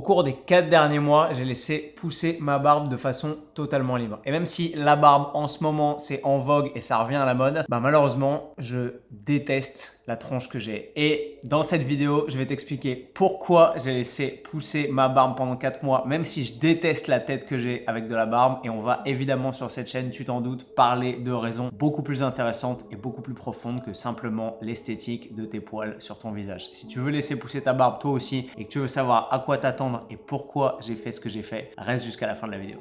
Au cours des 4 derniers mois, j'ai laissé pousser ma barbe de façon totalement libre. Et même si la barbe en ce moment c'est en vogue et ça revient à la mode, malheureusement je déteste la tronche que j'ai. Et dans cette vidéo, je vais t'expliquer pourquoi j'ai laissé pousser ma barbe pendant 4 mois, même si je déteste la tête que j'ai avec de la barbe. Et on va évidemment sur cette chaîne, tu t'en doutes, parler de raisons beaucoup plus intéressantes et beaucoup plus profondes que simplement l'esthétique de tes poils sur ton visage. Si tu veux laisser pousser ta barbe toi aussi et que tu veux savoir à quoi t'attendre et pourquoi j'ai fait ce que j'ai fait, reste jusqu'à la fin de la vidéo.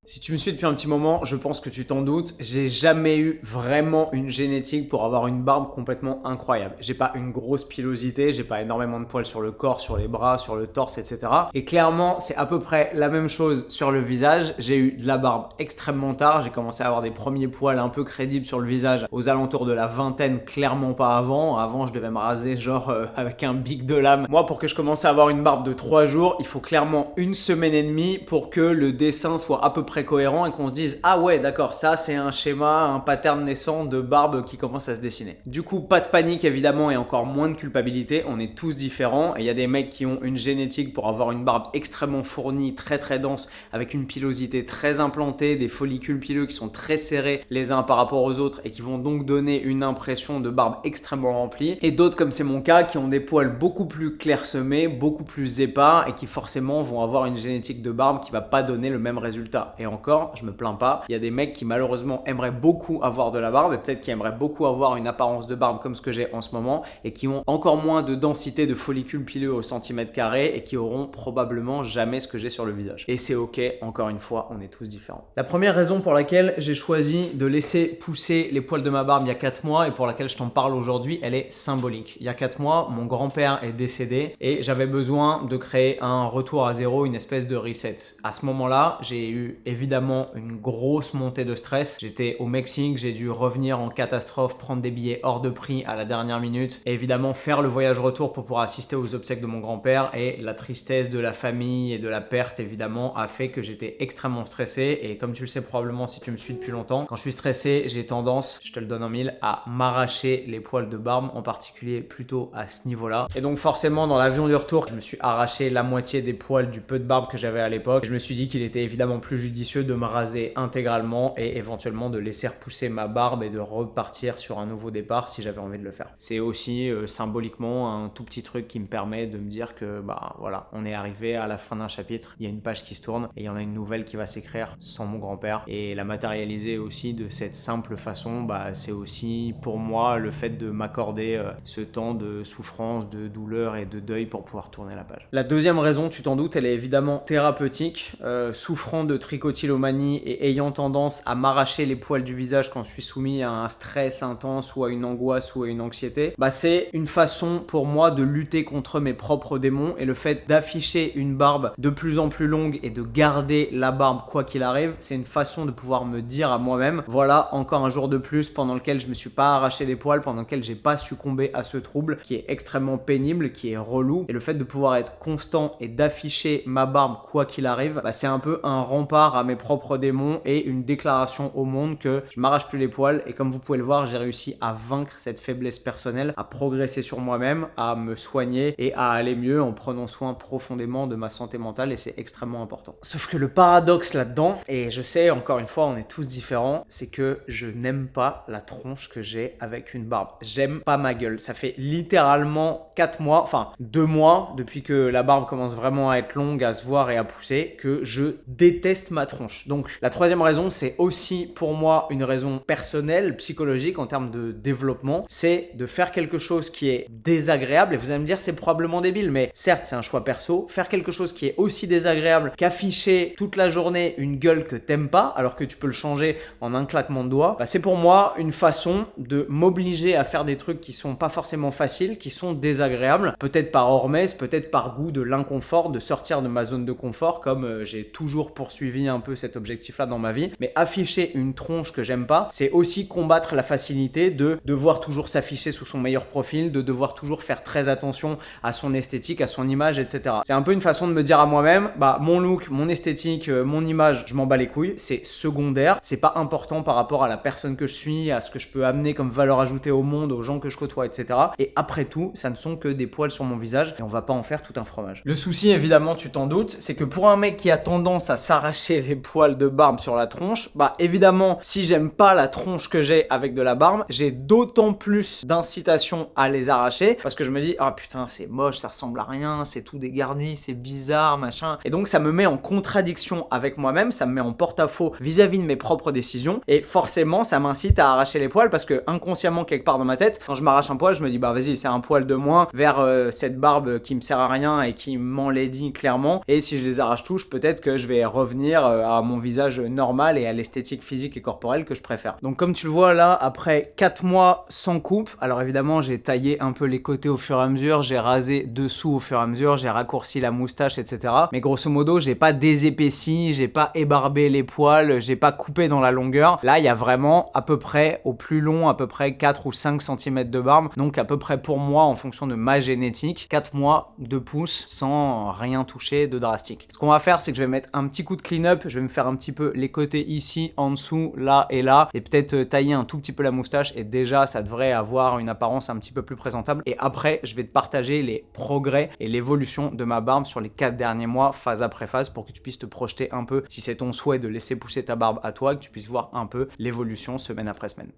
Si tu me suis depuis un petit moment, je pense que tu t'en doutes, j'ai jamais eu vraiment une génétique pour avoir une barbe complètement incroyable. J'ai pas une grosse pilosité, j'ai pas énormément de poils sur le corps, sur les bras, sur le torse, etc. Et clairement, c'est à peu près la même chose sur le visage. J'ai eu de la barbe extrêmement tard, j'ai commencé à avoir des premiers poils un peu crédibles sur le visage aux alentours de la vingtaine, clairement pas avant. Avant, je devais me raser genre avec un bic de lame. Moi, pour que je commence à avoir une barbe de 3 jours, il faut clairement une semaine et demie pour que le dessin soit à peu près cohérent et qu'on se dise ah ouais d'accord, ça c'est un schéma, un pattern naissant de barbe qui commence à se dessiner. Du coup pas de panique évidemment et encore moins de culpabilité, on est tous différents et il y a des mecs qui ont une génétique pour avoir une barbe extrêmement fournie, très dense, avec une pilosité très implantée, des follicules pileux qui sont très serrés les uns par rapport aux autres et qui vont donc donner une impression de barbe extrêmement remplie, et d'autres comme c'est mon cas qui ont des poils beaucoup plus clairsemés, beaucoup plus épars et qui forcément vont avoir une génétique de barbe qui va pas donner le même résultat. Et encore, je me plains pas, il y a des mecs qui malheureusement aimeraient beaucoup avoir de la barbe et peut-être qui aimeraient beaucoup avoir une apparence de barbe comme ce que j'ai en ce moment et qui ont encore moins de densité de follicules pileux au centimètre carré et qui auront probablement jamais ce que j'ai sur le visage. Et c'est ok, encore une fois, on est tous différents. La première raison pour laquelle j'ai choisi de laisser pousser les poils de ma barbe il y a 4 mois et pour laquelle je t'en parle aujourd'hui, elle est symbolique. Il y a 4 mois, mon grand-père est décédé et j'avais besoin de créer un retour à zéro, une espèce de reset. À ce moment-là, j'ai eu évidemment une grosse montée de stress. J'étais au Mexique, j'ai dû revenir en catastrophe, prendre des billets hors de prix à la dernière minute et évidemment faire le voyage retour pour pouvoir assister aux obsèques de mon grand-père, et la tristesse de la famille et de la perte évidemment a fait que j'étais extrêmement stressé. Et comme tu le sais probablement si tu me suis depuis longtemps, quand je suis stressé, j'ai tendance, je te le donne en mille, à m'arracher les poils de barbe, en particulier plutôt à ce niveau-là. Et donc forcément dans l'avion du retour, je me suis arraché la moitié des poils du peu de barbe que j'avais à l'époque. Et je me suis dit qu'il était évidemment plus judicieux de me raser intégralement et éventuellement de laisser repousser ma barbe et de repartir sur un nouveau départ si j'avais envie de le faire. C'est aussi symboliquement un tout petit truc qui me permet de me dire que voilà, on est arrivé à la fin d'un chapitre, il y a une page qui se tourne et il y en a une nouvelle qui va s'écrire sans mon grand-père. Et la matérialiser aussi de cette simple façon, c'est aussi pour moi le fait de m'accorder ce temps de souffrance, de douleur et de deuil pour pouvoir tourner la page. La deuxième raison, tu t'en doutes, elle est évidemment thérapeutique. Souffrant de trichotillomanie et ayant tendance à m'arracher les poils du visage quand je suis soumis à un stress intense ou à une angoisse ou à une anxiété, c'est une façon pour moi de lutter contre mes propres démons. Et le fait d'afficher une barbe de plus en plus longue et de garder la barbe quoi qu'il arrive, c'est une façon de pouvoir me dire à moi-même, voilà encore un jour de plus pendant lequel je me suis pas arraché des poils, pendant lequel j'ai pas succombé à ce trouble qui est extrêmement pénible, qui est relou. Et le fait de pouvoir être constant et d'afficher ma barbe quoi qu'il arrive, c'est un peu un rempart à mes propres démons et une déclaration au monde que je m'arrache plus les poils. Et comme vous pouvez le voir, j'ai réussi à vaincre cette faiblesse personnelle, à progresser sur moi-même, à me soigner et à aller mieux en prenant soin profondément de ma santé mentale, et c'est extrêmement important. Sauf que le paradoxe là-dedans, et je sais encore une fois on est tous différents, c'est que je n'aime pas la tronche que j'ai avec une barbe. J'aime pas ma gueule. Ça fait littéralement 4 mois, enfin 2 mois depuis que la barbe commence vraiment à être longue, à se voir et à pousser, que je déteste ma tronche. Donc la troisième raison, c'est aussi pour moi une raison personnelle, psychologique en termes de développement, c'est de faire quelque chose qui est désagréable. Et vous allez me dire c'est probablement débile, mais certes c'est un choix perso. Faire quelque chose qui est aussi désagréable qu'afficher toute la journée une gueule que t'aimes pas alors que tu peux le changer en un claquement de doigts, c'est pour moi une façon de m'obliger à faire des trucs qui sont pas forcément faciles, qui sont désagréables, peut-être par hormèse, peut-être par goût de l'inconfort, de sortir de ma zone de confort, comme j'ai toujours poursuivi un un peu cet objectif-là dans ma vie. Mais afficher une tronche que j'aime pas, c'est aussi combattre la facilité de devoir toujours s'afficher sous son meilleur profil, de devoir toujours faire très attention à son esthétique, à son image, etc. C'est un peu une façon de me dire à moi-même, bah mon look, mon esthétique, mon image, je m'en bats les couilles, c'est secondaire, c'est pas important par rapport à la personne que je suis, à ce que je peux amener comme valeur ajoutée au monde, aux gens que je côtoie, etc. Et après tout, ça ne sont que des poils sur mon visage et on va pas en faire tout un fromage. Le souci, évidemment, tu t'en doutes, c'est que pour un mec qui a tendance à s'arracher les poils de barbe sur la tronche, bah évidemment, si j'aime pas la tronche que j'ai avec de la barbe, j'ai d'autant plus d'incitation à les arracher parce que je me dis, ah putain, c'est moche, ça ressemble à rien, c'est tout dégarni, c'est bizarre, machin. Et donc, ça me met en contradiction avec moi-même, ça me met en porte-à-faux vis-à-vis de mes propres décisions et forcément, ça m'incite à arracher les poils parce que inconsciemment, quelque part dans ma tête, quand je m'arrache un poil, je me dis, bah vas-y, c'est un poil de moins vers cette barbe qui me sert à rien et qui m'enlaidit clairement. Et si je les arrache tous, peut-être que je vais revenir à mon visage normal et à l'esthétique physique et corporelle que je préfère. Donc comme tu le vois là, après 4 mois sans coupe, alors évidemment j'ai taillé un peu les côtés au fur et à mesure, j'ai rasé dessous au fur et à mesure, j'ai raccourci la moustache, etc. Mais grosso modo, j'ai pas désépaissi, j'ai pas ébarbé les poils, j'ai pas coupé dans la longueur. Là, il y a vraiment à peu près, au plus long, à peu près 4 ou 5 cm de barbe. Donc à peu près pour moi, en fonction de ma génétique, 4 mois, 2 pouces, sans rien toucher de drastique. Ce qu'on va faire, c'est que je vais mettre un petit coup de clean-up, je vais me faire un petit peu les côtés ici, en dessous, là et là, et peut-être tailler un tout petit peu la moustache, et déjà, ça devrait avoir une apparence un petit peu plus présentable. Et après, je vais te partager les progrès et l'évolution de ma barbe sur les 4 derniers mois, phase après phase, pour que tu puisses te projeter un peu, si c'est ton souhait de laisser pousser ta barbe à toi, que tu puisses voir un peu l'évolution semaine après semaine.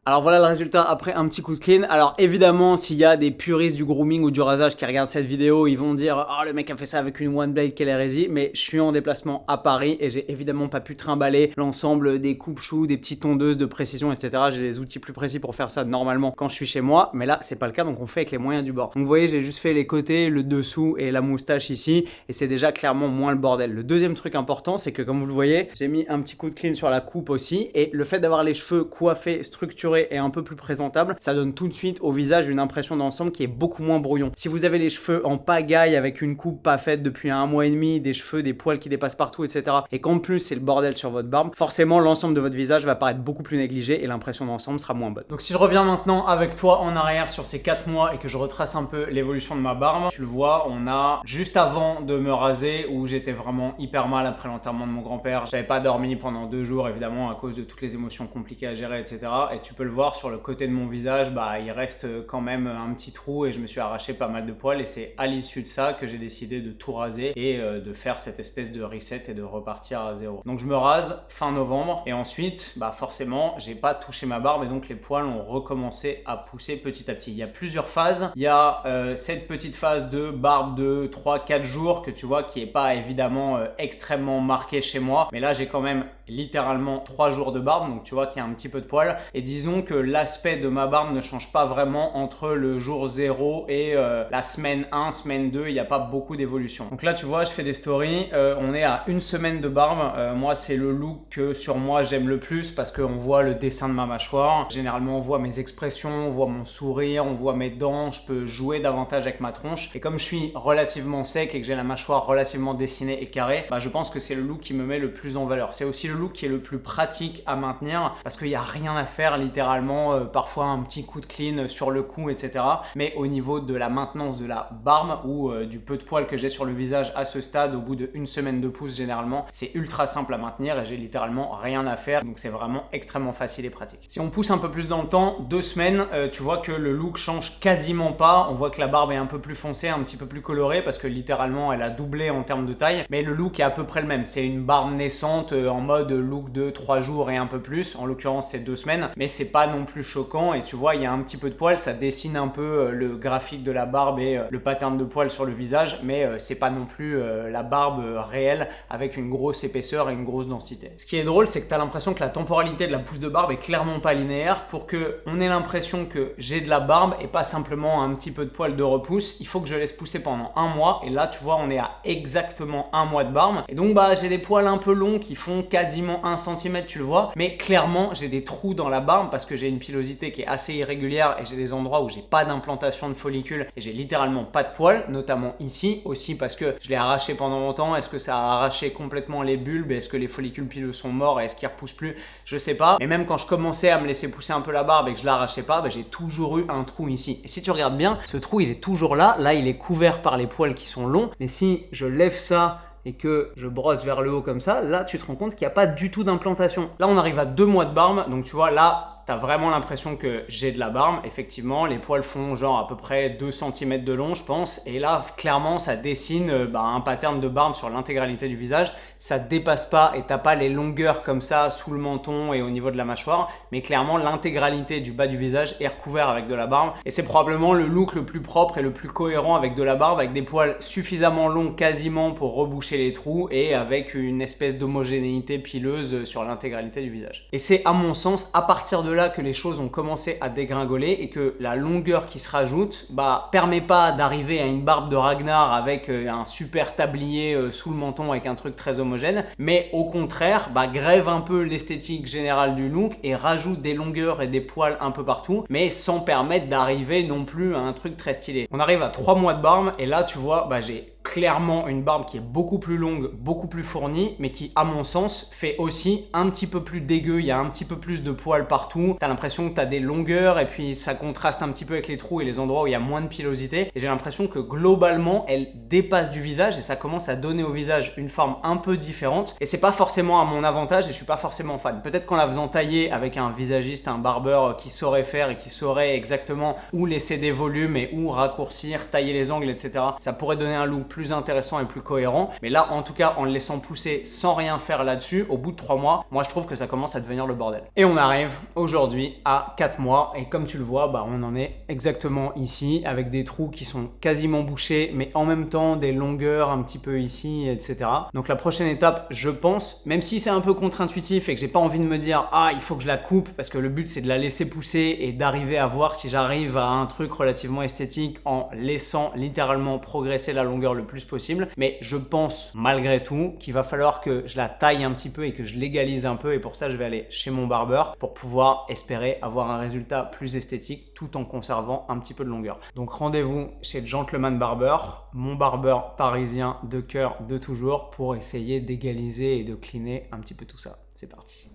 Alors voilà le résultat après un petit coup de clean. Alors évidemment, s'il y a des puristes du grooming ou du rasage qui regardent cette vidéo, ils vont dire « Oh, le mec a fait ça avec une one blade, quelle hérésie !» Mais je suis en déplacement à Paris et j'ai évidemment pas pu trimballer l'ensemble des coupe-choux, des petites tondeuses de précision, etc. J'ai des outils plus précis pour faire ça normalement quand je suis chez moi, mais là c'est pas le cas, donc on fait avec les moyens du bord. Donc vous voyez, j'ai juste fait les côtés, le dessous et la moustache ici, et c'est déjà clairement moins le bordel. Le deuxième truc important, c'est que comme vous le voyez, j'ai mis un petit coup de clean sur la coupe aussi, et le fait d'avoir les cheveux coiffés, structurés et un peu plus présentable, ça donne tout de suite au visage une impression d'ensemble qui est beaucoup moins brouillon. Si vous avez les cheveux en pagaille avec une coupe pas faite depuis 1 mois et demi, des cheveux, des poils qui dépassent partout, etc. et qu'en plus c'est le bordel sur votre barbe, forcément l'ensemble de votre visage va paraître beaucoup plus négligé et l'impression d'ensemble sera moins bonne. Donc si je reviens maintenant avec toi en arrière sur ces 4 mois et que je retrace un peu l'évolution de ma barbe, tu le vois, on a juste avant de me raser où j'étais vraiment hyper mal après l'enterrement de mon grand-père. J'avais pas dormi pendant 2 jours évidemment à cause de toutes les émotions compliquées à gérer, etc. Et tu peux le voir sur le côté de mon visage, bah il reste quand même un petit trou et je me suis arraché pas mal de poils, et c'est à l'issue de ça que j'ai décidé de tout raser et de faire cette espèce de reset et de repartir à zéro. Donc je me rase fin novembre et ensuite bah forcément j'ai pas touché ma barbe et donc les poils ont recommencé à pousser petit à petit. Il y a plusieurs phases. Il y a cette petite phase de barbe de 3-4 jours que tu vois qui est pas évidemment extrêmement marquée chez moi, mais là j'ai quand même littéralement 3 jours de barbe, donc tu vois qu'il y a un petit peu de poils, et disons que l'aspect de ma barbe ne change pas vraiment entre le jour 0 et la semaine 1, semaine 2, il n'y a pas beaucoup d'évolution. Donc là tu vois, je fais des stories, on est à 1 semaine de barbe, moi c'est le look que sur moi j'aime le plus parce qu'on voit le dessin de ma mâchoire, généralement on voit mes expressions, on voit mon sourire, on voit mes dents, je peux jouer davantage avec ma tronche, et comme je suis relativement sec et que j'ai la mâchoire relativement dessinée et carrée, bah, je pense que c'est le look qui me met le plus en valeur. C'est aussi le look qui est le plus pratique à maintenir parce qu'il n'y a rien à faire littéralement, parfois un petit coup de clean sur le cou, etc. Mais au niveau de la maintenance de la barbe ou du peu de poils que j'ai sur le visage à ce stade, au bout de 1 semaine de pouce généralement, c'est ultra simple à maintenir et j'ai littéralement rien à faire, donc c'est vraiment extrêmement facile et pratique. Si on pousse un peu plus dans le temps, 2 semaines, tu vois que le look change quasiment pas, on voit que la barbe est un peu plus foncée, un petit peu plus colorée parce que littéralement elle a doublé en termes de taille, mais le look est à peu près le même, c'est une barbe naissante en mode look de 3 jours et un peu plus, en l'occurrence c'est 2 semaines, mais c'est pas non plus choquant. Et tu vois, il y a un petit peu de poils, ça dessine un peu le graphique de la barbe et le pattern de poils sur le visage, mais c'est pas non plus la barbe réelle avec une grosse épaisseur et une grosse densité. Ce qui est drôle, c'est que tu as l'impression que la temporalité de la pousse de barbe est clairement pas linéaire. Pour que on ait l'impression que j'ai de la barbe et pas simplement un petit peu de poils de repousse, il faut que je laisse pousser pendant un mois. Et là, tu vois, on est à exactement un mois de barbe. Et donc, j'ai des poils un peu longs qui font quasiment 1 cm, tu le vois. Mais clairement, j'ai des trous dans la barbe parce que j'ai une pilosité qui est assez irrégulière et j'ai des endroits où j'ai pas d'implantation de follicules et j'ai littéralement pas de poils, notamment ici aussi parce que je l'ai arraché pendant longtemps. Est-ce que ça a arraché complètement les bulbes? Est-ce que les follicules pileux sont morts et est-ce qu'ils repoussent plus? Je sais pas. Mais même quand je commençais à me laisser pousser un peu la barbe et que je l'arrachais pas, j'ai toujours eu un trou ici. Et si tu regardes bien, ce trou il est toujours là. Là, il est couvert par les poils qui sont longs. Mais si je lève ça et que je brosse vers le haut comme ça, là tu te rends compte qu'il n'y a pas du tout d'implantation. Là on arrive à 2 mois de barbe, donc tu vois là t'as vraiment l'impression que j'ai de la barbe. Effectivement, les poils font genre à peu près 2 cm de long, je pense. Et là, clairement, ça dessine un pattern de barbe sur l'intégralité du visage. Ça dépasse pas et t'as pas les longueurs comme ça sous le menton et au niveau de la mâchoire. Mais clairement, l'intégralité du bas du visage est recouvert avec de la barbe. Et c'est probablement le look le plus propre et le plus cohérent avec de la barbe, avec des poils suffisamment longs quasiment pour reboucher les trous et avec une espèce d'homogénéité pileuse sur l'intégralité du visage. Et c'est à mon sens, à partir de là que les choses ont commencé à dégringoler et que la longueur qui se rajoute permet pas d'arriver à une barbe de Ragnar avec un super tablier sous le menton avec un truc très homogène, mais au contraire grève un peu l'esthétique générale du look et rajoute des longueurs et des poils un peu partout, mais sans permettre d'arriver non plus à un truc très stylé. On arrive à 3 mois de barbe et là tu vois j'ai clairement une barbe qui est beaucoup plus longue, beaucoup plus fournie, mais qui, à mon sens, fait aussi un petit peu plus dégueu. Il y a un petit peu plus de poils partout. T'as l'impression que t'as des longueurs et puis ça contraste un petit peu avec les trous et les endroits où il y a moins de pilosité. Et j'ai l'impression que globalement, elle dépasse du visage et ça commence à donner au visage une forme un peu différente. Et c'est pas forcément à mon avantage et je suis pas forcément fan. Peut-être qu'en la faisant tailler avec un visagiste, un barbeur qui saurait faire et qui saurait exactement où laisser des volumes et où raccourcir, tailler les angles, etc. Ça pourrait donner un look plus intéressant et plus cohérent. Mais là, en tout cas, en le laissant pousser sans rien faire là-dessus, au bout de 3 mois, moi je trouve que ça commence à devenir le bordel. Et on arrive aujourd'hui à 4 mois et comme tu le vois, on en est exactement ici avec des trous qui sont quasiment bouchés, mais en même temps des longueurs un petit peu ici, etc. Donc la prochaine étape, je pense, même si c'est un peu contre-intuitif et que j'ai pas envie de me dire il faut que je la coupe parce que le but c'est de la laisser pousser et d'arriver à voir si j'arrive à un truc relativement esthétique en laissant littéralement progresser la longueur le plus possible, mais je pense malgré tout qu'il va falloir que je la taille un petit peu et que je l'égalise un peu et pour ça je vais aller chez mon barbeur pour pouvoir espérer avoir un résultat plus esthétique tout en conservant un petit peu de longueur. Donc rendez-vous chez Gentleman Barber, mon barbeur parisien de cœur de toujours pour essayer d'égaliser et de cleaner un petit peu tout ça. C'est parti.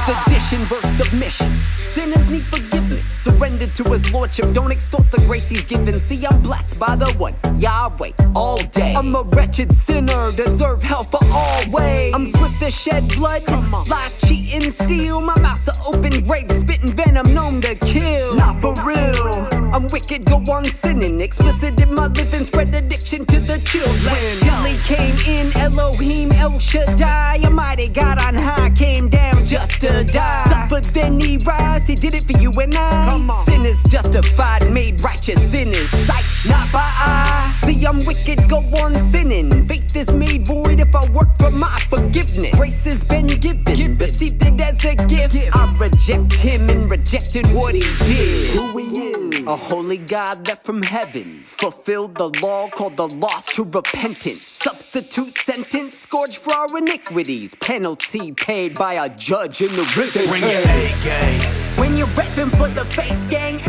Addition versus submission. Sinners need forgiveness. Surrender to his lordship. Don't extort the grace he's given. See, I'm blessed by the one Yahweh all day. I'm a wretched sinner, deserve hell for always. I'm swift to shed blood, lie, cheat, and steal. My mouth's an open grave, spitting venom known to kill. Not for real. I'm wicked, go on sinning. Explicit in my living, spread addiction to the children. Till he came in, Elohim, El Shaddai. A mighty God on high came down just to die. Suffer, then he rise. He did it for you and I. Sinners justified, made righteous in his sight, not by eye. See, I'm wicked, go on sinning. Faith is made void if I work for my forgiveness. Grace has been given, received it as a gift. I reject him and rejected what he did. Who he is, a holy God that from heaven fulfilled the law, called the lost to repentance. Substitute sentence, scourged for our iniquities. Penalty paid by a judge in the risen. Bring your A-game. When you're repping for the faith gang.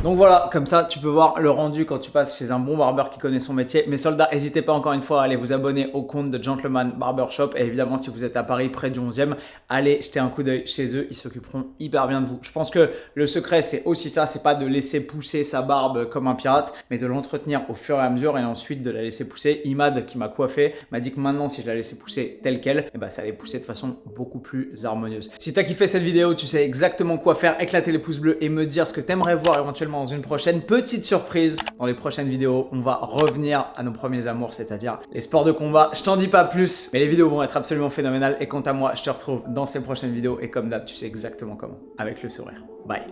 Donc voilà, comme ça tu peux voir le rendu quand tu passes chez un bon barbeur qui connaît son métier. Mes soldats, n'hésitez pas encore une fois à aller vous abonner au compte de Gentleman Barber Shop. Et évidemment, si vous êtes à Paris, près du 11e, allez jeter un coup d'œil chez eux. Ils s'occuperont hyper bien de vous. Je pense que le secret, c'est aussi ça. C'est pas de laisser pousser sa barbe comme un pirate, mais de l'entretenir au fur et à mesure et ensuite de la laisser pousser. Imad, qui m'a coiffé, m'a dit que maintenant, si je la laissais pousser telle qu'elle, ça allait pousser de façon beaucoup plus harmonieuse. Si t'as kiffé cette vidéo, tu sais exactement quoi faire. Éclater les pouces bleus et me dire ce que t'aimerais voir éventuellement dans une prochaine petite surprise. Dans les prochaines vidéos, on va revenir à nos premiers amours, c'est-à-dire les sports de combat. Je t'en dis pas plus, mais les vidéos vont être absolument phénoménales. Et quant à moi, je te retrouve dans ces prochaines vidéos. Et comme d'hab, tu sais exactement comment, avec le sourire. Bye.